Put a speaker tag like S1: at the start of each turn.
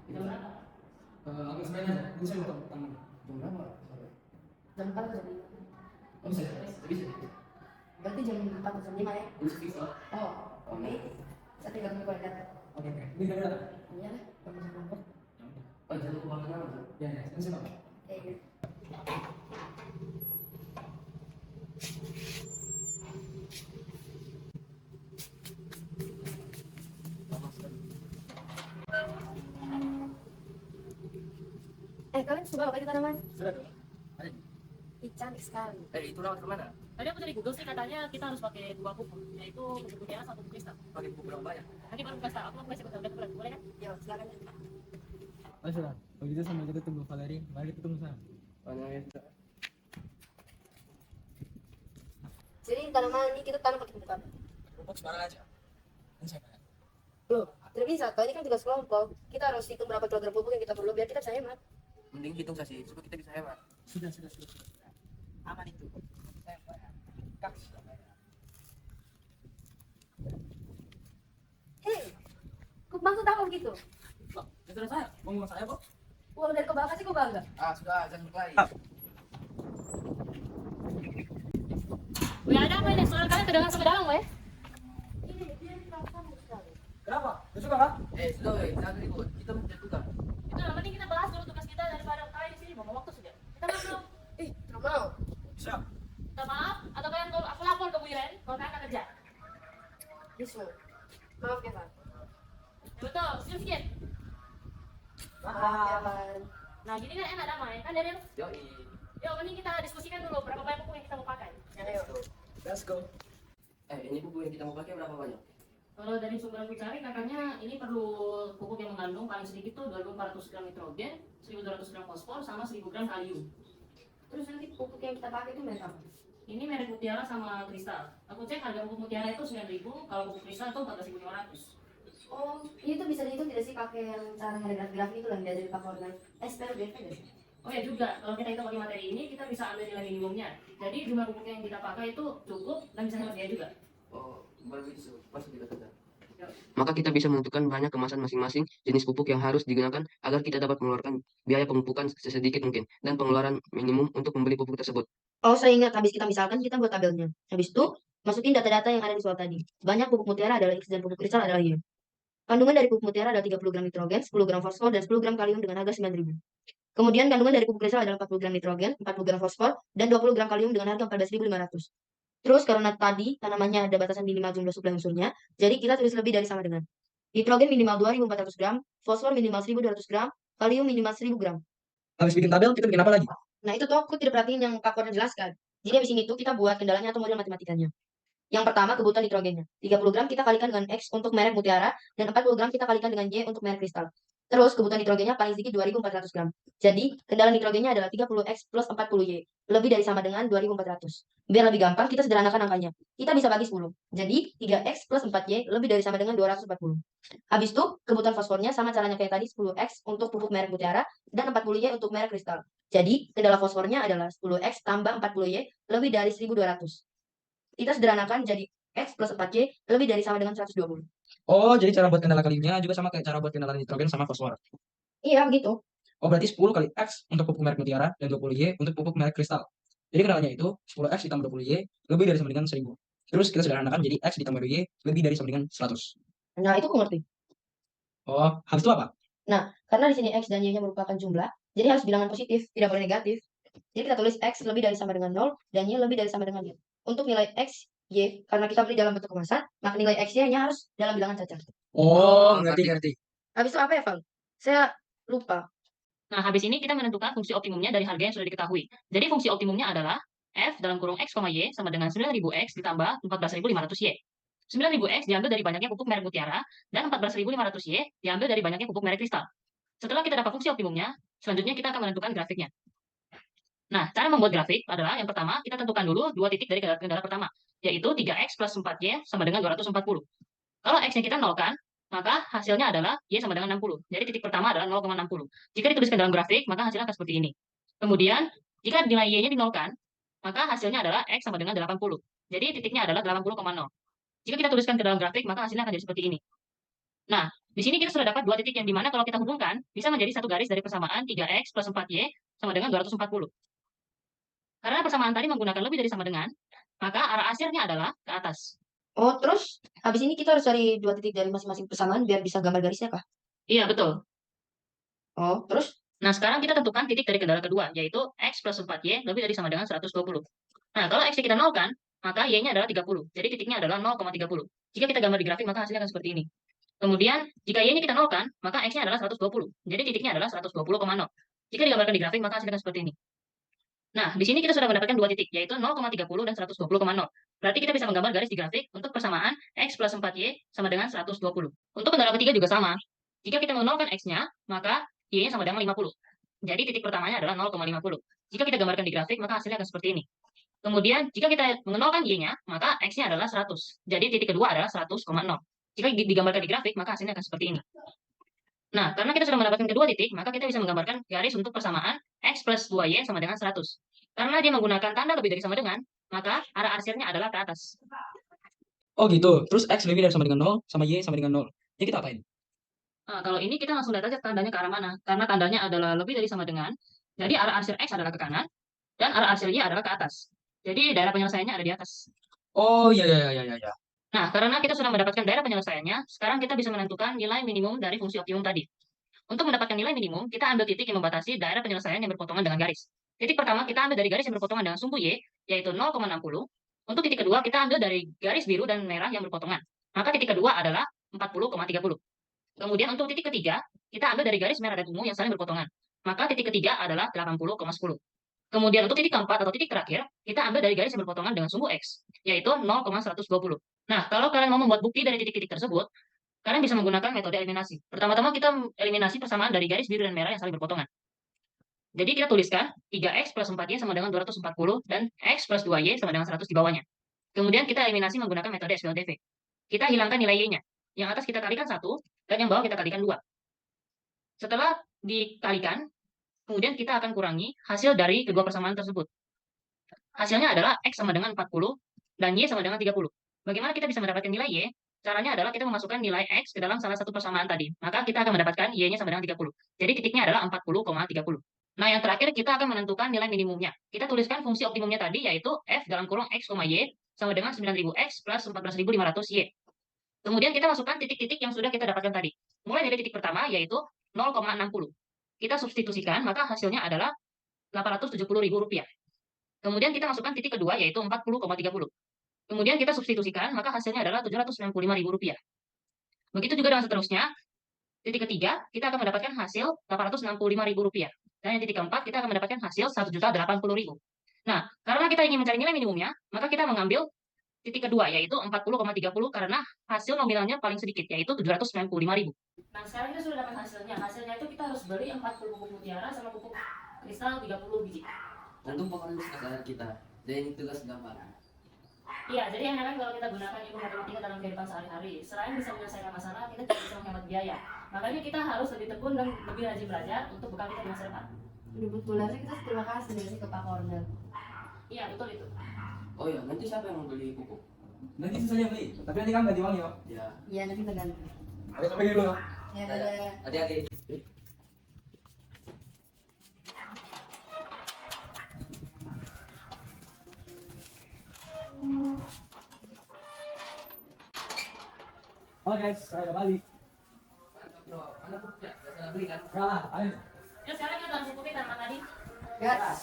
S1: Jam berapa?
S2: Agak sebenarnya aja, ini saya mau tamu.
S1: Jam berapa? Jam 4 atau jam 5?
S2: Oh bisa, bisa.
S1: Berarti jam 4 atau jam 5 ya?
S2: Bisa bisa.
S1: Oh, oke. Saya tinggal tunggu kalau datang.
S2: Oke oke. Ini udah datang.
S1: Iya lah, kamu jam berapa?
S2: Oh jangan lupa makan apa? Ya ya, ini siapa?
S1: Oke. Kalian suka pakai tanaman?
S2: Sudah dong. Ayo.
S1: Ih, cantik sekali.
S2: Itu rawat kemana?
S3: Tadi aku dari Google sih katanya kita harus pakai dua buku, yaitu buku mutiara sama buku kristal.
S2: Pakai buku berapa banyak?
S3: Nanti baru kasih tahu, aku mau kasih ke bulan, boleh kan?
S1: Ya, silakan.
S2: Oh sudah. Kalau gitu sambil kita tunggu Valeri, mari kita tunggu sana. Banyak ya.
S1: Jadi tanaman ini kita tanam pakai bukan?
S2: Pupuk sembarang aja. Ini saya bayar.
S1: Loh, tidak bisa. Kalau ini kan tugas kelompok. Kita harus hitung berapa kilogram pupuk yang kita perlu biar kita bisa hemat.
S2: Mending hitung saja supaya kita bisa hemat. Sudah. Aman itu. Saya bayar. Kak sudah bayar.
S1: Hei, kok maksud apa begitu?
S2: Loh, ya sudah saya. Mau ngomong saya kok?
S1: Uang dari kau kasih kau bangga.
S2: Sudah, jangan berkelahi.
S3: Wih, ada apa ini? Suara kalian kedengaran sampai dalam, weh?
S1: Ini dia sama sekali.
S2: Kenapa? Lu suka kak?
S4: Sudah weh, jangan ribut. Kita menjatuhkan.
S3: Itu yang penting kita bahas dulu tugas kita daripada kalian di sini buang waktu saja. Kita masuk.
S1: Tidak mau.
S2: Siap.
S3: Kita maaf, atau kalian aku lapor ke Bu Iren kalau kalian akan kerja.
S1: Bisu. Maaf ya, Pak.
S3: Ya, betul, senyum sedikit.
S1: Maaf ya, Pak.
S3: Nah, gini kan enak damai, kan dari
S4: Yoi.
S3: yuk, mending kita diskusikan dulu berapa banyak buku yang kita mau pakai.
S1: Ayo.
S2: Let's go.
S4: Ini buku yang kita mau pakai berapa banyak?
S3: Kalau dari sumber yang aku cari, katanya ini perlu pupuk yang mengandung paling sedikit tuh 2.400 gram nitrogen, 1.200 gram fosfor, sama 1.000 gram kalium.
S1: Terus nanti pupuk yang kita pakai itu merek apa?
S3: Ini merek mutiara sama kristal. Aku cek harga pupuk mutiara itu 9.000, kalau pupuk kristal itu 14.500.
S1: Oh, ini tuh bisa dihitung tidak sih pakai yang cara graf-graf itu yang diajarin Pak Kornan? SPL BP deh.
S3: Oh ya juga, kalau kita hitung pakai materi ini, kita bisa ambil nilai minimumnya. Jadi jumlah pupuk yang kita pakai itu cukup dan bisa hemat biaya juga.
S4: Oh, baru itu masuk kita sudah.
S3: Yuk.
S4: Maka kita bisa menentukan banyak kemasan masing-masing jenis pupuk yang harus digunakan agar kita dapat mengeluarkan biaya pemupukan sesedikit mungkin dan pengeluaran minimum untuk membeli pupuk tersebut.
S1: Oh, saya ingat habis kita misalkan kita buat tabelnya. Habis itu masukin data-data yang ada di soal tadi. Banyak pupuk mutiara adalah X dan pupuk kristal adalah Y. Kandungan dari pupuk mutiara adalah 30 gram nitrogen, 10 gram fosfor, dan 10 gram kalium dengan harga 9.000. Kemudian kandungan dari pupuk kristal adalah 40 gram nitrogen, 40 gram fosfor, dan 20 gram kalium dengan harga 14.500. Terus karena tadi tanamannya ada batasan minimal jumlah suplai unsurnya, jadi kita tulis lebih dari sama dengan. Nitrogen minimal 2.400 gram, fosfor minimal 1.200 gram, kalium minimal 1.000 gram.
S2: Habis bikin tabel, kita bikin apa lagi?
S1: Nah itu tuh aku tidak perhatiin yang Kak Kornan jelaskan. Jadi habis ini tuh kita buat kendalanya atau model matematikanya. Yang pertama kebutuhan nitrogennya. 30 gram kita kalikan dengan X untuk merek mutiara, dan 40 gram kita kalikan dengan Y untuk merek kristal. Terus kebutuhan nitrogennya paling sedikit 2.400 gram. Jadi kendala nitrogennya adalah 30X plus 40Y. Lebih dari sama dengan 2.400. Biar lebih gampang kita sederhanakan angkanya. Kita bisa bagi 10. Jadi 3X plus 4Y lebih dari sama dengan 240. Habis itu kebutuhan fosfornya sama caranya kayak tadi, 10X untuk pupuk merek mutiara dan 40Y untuk merek kristal. Jadi kendala fosfornya adalah 10X tambah 40Y lebih dari 1.200. Kita sederhanakan jadi X plus 4Y lebih dari sama dengan 120.
S2: Oh, jadi cara buat kendala kaliumnya juga sama kayak cara buat kendala nitrogen sama fosfor.
S1: Iya, gitu.
S2: Oh, berarti 10 kali X untuk pupuk merek mutiara dan 20Y untuk pupuk merek kristal. Jadi kendalanya itu 10X ditambah 20Y lebih dari sama dengan 1000. Terus kita sederhanakan jadi X ditambah Y lebih dari sama dengan 100.
S1: Nah, itu aku ngerti.
S2: Oh, habis itu apa?
S1: Nah, karena di sini X dan Y-nya merupakan jumlah, jadi harus bilangan positif, tidak boleh negatif. Jadi kita tulis X lebih dari sama dengan 0 dan Y lebih dari sama dengan Y. Untuk nilai X, Y, karena kita beli dalam bentuk kemasan, maka nilai X, Y-nya harus dalam bilangan cacat.
S2: Oh, ngerti.
S1: Habis itu apa ya, Val? Saya lupa.
S3: Nah, habis ini kita menentukan fungsi optimumnya dari harga yang sudah diketahui. Jadi fungsi optimumnya adalah F dalam kurung X, Y sama dengan 9.000X ditambah 14.500Y. 9.000X diambil dari banyaknya pupuk merek mutiara, dan 14.500Y diambil dari banyaknya pupuk merek kristal. Setelah kita dapat fungsi optimumnya, selanjutnya kita akan menentukan grafiknya. Nah, cara membuat grafik adalah yang pertama, kita tentukan dulu dua titik dari kendala pertama, yaitu 3X plus 4Y sama dengan 240. Kalau X-nya kita nolkan, maka hasilnya adalah Y sama dengan 60. Jadi titik pertama adalah 0,60. Jika dituliskan dalam grafik, maka hasilnya akan seperti ini. Kemudian, jika nilai Y-nya dinolkan, maka hasilnya adalah X sama dengan 80. Jadi titiknya adalah 80,0. Jika kita tuliskan ke dalam grafik, maka hasilnya akan jadi seperti ini. Nah, di sini kita sudah dapat dua titik yang dimana kalau kita hubungkan, bisa menjadi satu garis dari persamaan 3x plus 4y sama dengan 240. Karena persamaan tadi menggunakan lebih dari sama dengan, maka arah asyirnya adalah ke atas.
S1: Oh, terus habis ini kita harus cari dua titik dari masing-masing persamaan biar bisa gambar garisnya kah?
S3: Iya, betul.
S1: Oh, terus?
S3: Nah, sekarang kita tentukan titik dari kendala kedua, yaitu x plus 4y lebih dari sama dengan 120. Nah, kalau x kita nolkan, maka y-nya adalah 30. Jadi titiknya adalah 0,30. Jika kita gambar di grafik, maka hasilnya akan seperti ini. Kemudian, jika y-nya kita nolkan, maka x-nya adalah 120. Jadi titiknya adalah 120,0. Jika digambarkan di grafik, maka hasilnya akan seperti ini. Nah, di sini kita sudah mendapatkan dua titik, yaitu 0,30 dan 120,0. Berarti kita bisa menggambar garis di grafik untuk persamaan x plus 4y sama dengan 120. Untuk kendala ketiga juga sama. Jika kita menolkan x-nya, maka y-nya sama dengan 50. Jadi titik pertamanya adalah 0,50. Jika kita gambarkan di grafik, maka hasilnya akan seperti ini. Kemudian, jika kita menolkan y-nya, maka x-nya adalah 100. Jadi titik kedua adalah 100,0. Jika digambarkan di grafik, maka hasilnya akan seperti ini. Nah, karena kita sudah mendapatkan kedua titik, maka kita bisa menggambarkan garis untuk persamaan x plus 2y sama dengan 100. Karena dia menggunakan tanda lebih dari sama dengan, maka arah arsirnya adalah ke atas.
S2: Oh gitu. Terus x lebih dari sama dengan 0, sama y sama dengan 0. Jadi kita apain?
S3: Nah, kalau ini kita langsung lihat aja tandanya ke arah mana. Karena tandanya adalah lebih dari sama dengan, jadi arah arsir x adalah ke kanan, dan arah arsir y adalah ke atas. Jadi daerah penyelesaiannya ada di atas.
S2: Oh iya iya iya iya iya.
S3: Nah, karena kita sudah mendapatkan daerah penyelesaiannya, sekarang kita bisa menentukan nilai minimum dari fungsi optimum tadi. Untuk mendapatkan nilai minimum, kita ambil titik yang membatasi daerah penyelesaian yang berpotongan dengan garis. Titik pertama kita ambil dari garis yang berpotongan dengan sumbu Y, yaitu 0,60. Untuk titik kedua, kita ambil dari garis biru dan merah yang berpotongan. Maka titik kedua adalah 40,30. Kemudian untuk titik ketiga, kita ambil dari garis merah dan ungu yang saling berpotongan. Maka titik ketiga adalah 80,10. Kemudian untuk titik keempat atau titik terakhir, kita ambil dari garis yang berpotongan dengan sumbu X, yaitu 0,120. Nah, kalau kalian mau membuat bukti dari titik-titik tersebut, kalian bisa menggunakan metode eliminasi. Pertama-tama kita eliminasi persamaan dari garis biru dan merah yang saling berpotongan. Jadi kita tuliskan 3x plus 4y sama dengan 240 dan x plus 2y sama dengan 100 di bawahnya. Kemudian kita eliminasi menggunakan metode SQLTV. Kita hilangkan nilai y-nya. Yang atas kita kalikan 1 dan yang bawah kita kalikan 2. Setelah dikalikan, kemudian kita akan kurangi hasil dari kedua persamaan tersebut. Hasilnya adalah x sama dengan 40 dan y sama dengan 30. Bagaimana kita bisa mendapatkan nilai y? Caranya adalah kita memasukkan nilai x ke dalam salah satu persamaan tadi. Maka kita akan mendapatkan y-nya sama dengan 30. Jadi titiknya adalah 40,30. Nah, yang terakhir kita akan menentukan nilai minimumnya. Kita tuliskan fungsi optimumnya tadi, yaitu f dalam kurung x, y sama dengan 9000x plus 14500y. Kemudian kita masukkan titik-titik yang sudah kita dapatkan tadi. Mulai dari titik pertama, yaitu 0,60. Kita substitusikan, maka hasilnya adalah Rp870.000. Kemudian kita masukkan titik kedua, yaitu 40,30. Kemudian kita substitusikan, maka hasilnya adalah Rp795.000. Begitu juga dengan seterusnya. Titik ketiga, kita akan mendapatkan hasil Rp865.000. Dan yang titik keempat, kita akan mendapatkan hasil Rp1.080.000. Nah, karena kita ingin mencari nilai minimumnya, maka kita mengambil titik kedua, yaitu 40,30, karena hasil nominalnya paling sedikit, yaitu Rp795.000. Nah, sekarang kita sudah dapat hasilnya. Hasilnya itu kita harus beli 40 pupuk mutiara sama pupuk kristal 30 biji.
S4: Tentu pokoknya kesadaran kita. Dan ini tugas gampang.
S3: Iya, jadi yang heran kalau kita gunakan ilmu matematika dalam kehidupan sehari-hari, selain bisa menyelesaikan masalah, kita juga bisa menghemat biaya. Makanya kita harus lebih tekun dan lebih rajin belajar untuk bekal kita di masa depan.
S1: Betul aja kita terima kasih dari ke Pak Kornel.
S3: Iya, betul itu.
S4: Oh iya, nanti siapa yang mau beli pupuk?
S2: Nanti saya yang beli. Tapi nanti kamu ganti uang ya.
S4: Ya.
S1: Iya, nanti kita ganti.
S2: Ayo sampai dulu.
S1: Ya, dadah.
S4: Hati-hati.
S2: Oke guys, saya udah balik.
S4: Bro, Anda pupuknya? Sudah beli kan?
S2: Ya, ayo.
S3: Ya, sekarang kita langsung putih tanaman tadi.
S1: Gas.